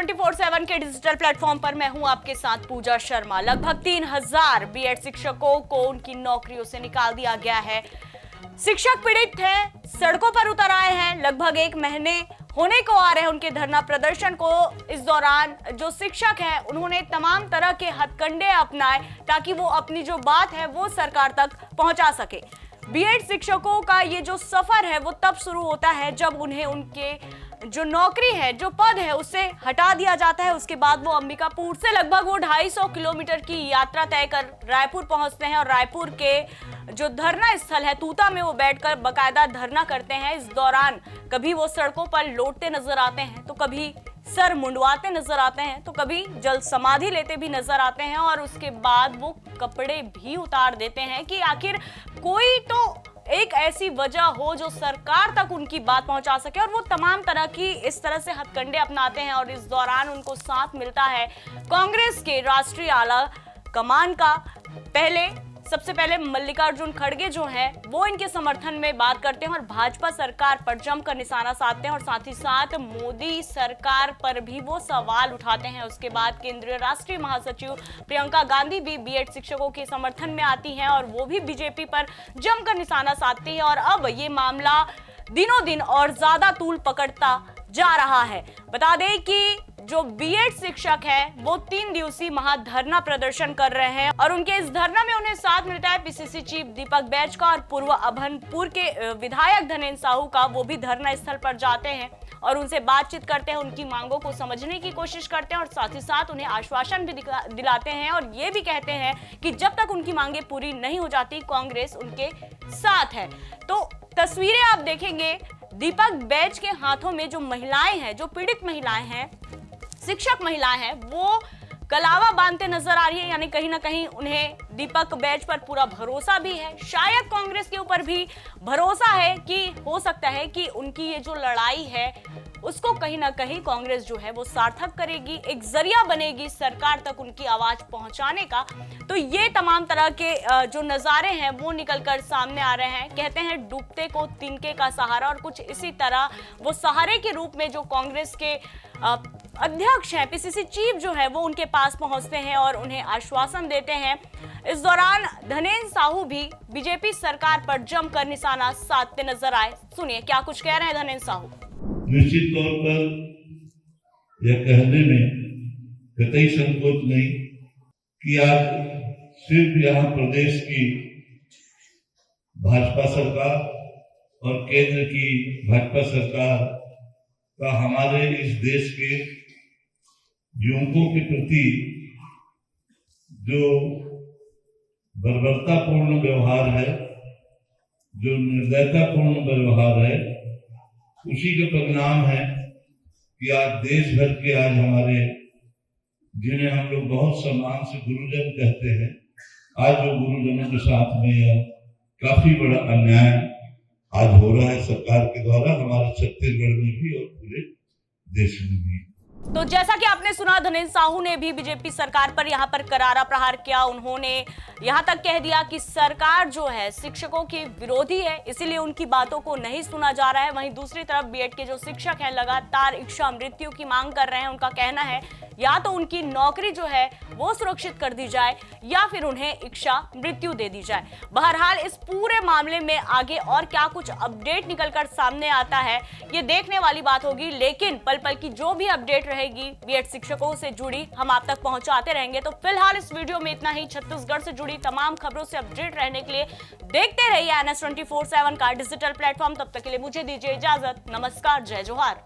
24/7 के digital platform पर मैं हूं आपके साथ पूजा शर्मा। लगभग 3000 बीएड शिक्षकों को उनकी नौकरियों से निकाल दिया गया है। शिक्षक पीड़ित हैं, सड़कों पर उतर आए हैं। लगभग 1 महीने होने को आ रहे हैं उनके धरना प्रदर्शन को। इस दौरान जो शिक्षक हैं उन्होंने तमाम तरह के हथकंडे अपनाए ताकि वो अपनी जो बात है वो सरकार तक पहुंचा सके। बीएड शिक्षकों का ये जो सफर है वो तब शुरू होता है जब उन्हें उनके जो नौकरी है, जो पद है, उससे हटा दिया जाता है। उसके बाद वो अंबिकापुर से लगभग वो 250 किलोमीटर की यात्रा तय कर रायपुर पहुंचते हैं और रायपुर के जो धरना स्थल है तूता में वो बैठकर बकायदा धरना करते हैं। इस दौरान कभी वो सड़कों पर लौटते नजर आते हैं, तो कभी सर मुंडवाते नजर आते हैं, तो कभी जल समाधि लेते भी नजर आते हैं और उसके बाद वो कपड़े भी उतार देते हैं कि आखिर कोई तो एक ऐसी वजह हो जो सरकार तक उनकी बात पहुंचा सके। और वो तमाम तरह की इस तरह से हथकंडे अपनाते हैं और इस दौरान उनको साथ मिलता है कांग्रेस के राष्ट्रीय आला कमान का। सबसे पहले मल्लिकार्जुन खड़गे जो हैं वो इनके समर्थन में बात करते हैं और भाजपा सरकार पर जमकर निशाना साधते हैं और साथ ही साथ मोदी सरकार पर भी वो सवाल उठाते हैं। उसके बाद केंद्रीय राष्ट्रीय महासचिव प्रियंका गांधी भी बीएड शिक्षकों के समर्थन में आती हैं और वो भी बीजेपी पर जमकर निशाना साधती है और अब ये मामला दिनों दिन और ज्यादा तूल पकड़ता जा रहा है। बता दें कि जो बीएड शिक्षक है वो 3 दिवसीय महाधरना प्रदर्शन कर रहे हैं और उनके इस धरना में उन्हें साथ मिलता है पीसीसी चीफ दीपक बैज का और पूर्व अभनपुर के विधायक धनेंद्र साहू का। वो भी धरना स्थल पर जाते हैं और उनसे बातचीत करते हैं, उनकी मांगों को समझने की कोशिश करते हैं और साथ ही साथ उन्हें आश्वासन भी दिलाते हैं और ये भी कहते हैं कि जब तक उनकी मांगे पूरी नहीं हो जाती कांग्रेस उनके साथ है। तो तस्वीरें आप देखेंगे, दीपक बैज के हाथों में जो महिलाएं हैं, जो पीड़ित महिलाएं हैं, शिक्षक महिलाएं हैं, वो कलावा बांधते नजर आ रही है। यानी कहीं ना कहीं उन्हें दीपक बैज पर पूरा भरोसा भी है, शायद कांग्रेस के ऊपर भी भरोसा है कि हो सकता है कि उनकी ये जो लड़ाई है उसको कहीं ना कहीं कांग्रेस जो है वो सार्थक करेगी, एक जरिया बनेगी सरकार तक उनकी आवाज पहुंचाने का। तो ये तमाम तरह के जो नजारे हैं वो निकलकर सामने आ रहे हैं। कहते हैं डूबते को तिनके का सहारा, और कुछ इसी तरह वो सहारे के रूप में जो कांग्रेस के अध्यक्ष हैं, पीसीसी चीफ जो है वो उनके पास पहुंचते हैं और उन्हें आश्वासन देते हैं। इस दौरान धनेंद्र साहू भी बीजेपी सरकार पर जमकर निशाना साधते नजर आए। सुनिए क्या कुछ कह रहे हैं धनेंद्र साहू। निश्चित तौर पर यह कहने में कतई संकोच नहीं कि आज सिर्फ यहाँ प्रदेश की भाजपा सरकार और केंद्र की भाजपा सरकार का हमारे इस देश के युवकों के प्रति जो बर्बरतापूर्ण व्यवहार है, जो निर्दयतापूर्ण व्यवहार है, उसी के परिणाम है कि आज देश भर के आज हमारे जिन्हें हम लोग बहुत सम्मान से गुरुजन कहते हैं, आज जो गुरुजनों के साथ में यह काफी बड़ा अन्याय आज हो रहा है सरकार के द्वारा, हमारे छत्तीसगढ़ में भी और पूरे देश में भी। तो जैसा कि आपने सुना, धनेंद्र साहू ने भी बीजेपी सरकार पर यहां पर करारा प्रहार किया। उन्होंने यहां तक कह दिया कि सरकार जो है शिक्षकों की विरोधी है, इसीलिए उनकी बातों को नहीं सुना जा रहा है। वहीं दूसरी तरफ बीएड के जो शिक्षक हैं लगातार इच्छा मृत्यु की मांग कर रहे हैं। उनका कहना है या तो उनकी नौकरी जो है वो सुरक्षित कर दी जाए या फिर उन्हें इच्छा मृत्यु दे दी जाए। बहरहाल इस पूरे मामले में आगे और क्या कुछ अपडेट निकलकर सामने आता है ये देखने वाली बात होगी, लेकिन पल पल की जो भी अपडेट रहेगी बीएड शिक्षकों से जुड़ी हम आप तक पहुंचाते रहेंगे। तो फिलहाल इस वीडियो में इतना ही। छत्तीसगढ़ से जुड़ी तमाम खबरों से अपडेट रहने के लिए देखते रहिए NS 24/7 का डिजिटल प्लेटफॉर्म। तब तक के लिए मुझे दीजिए इजाजत। नमस्कार, जय जोहार।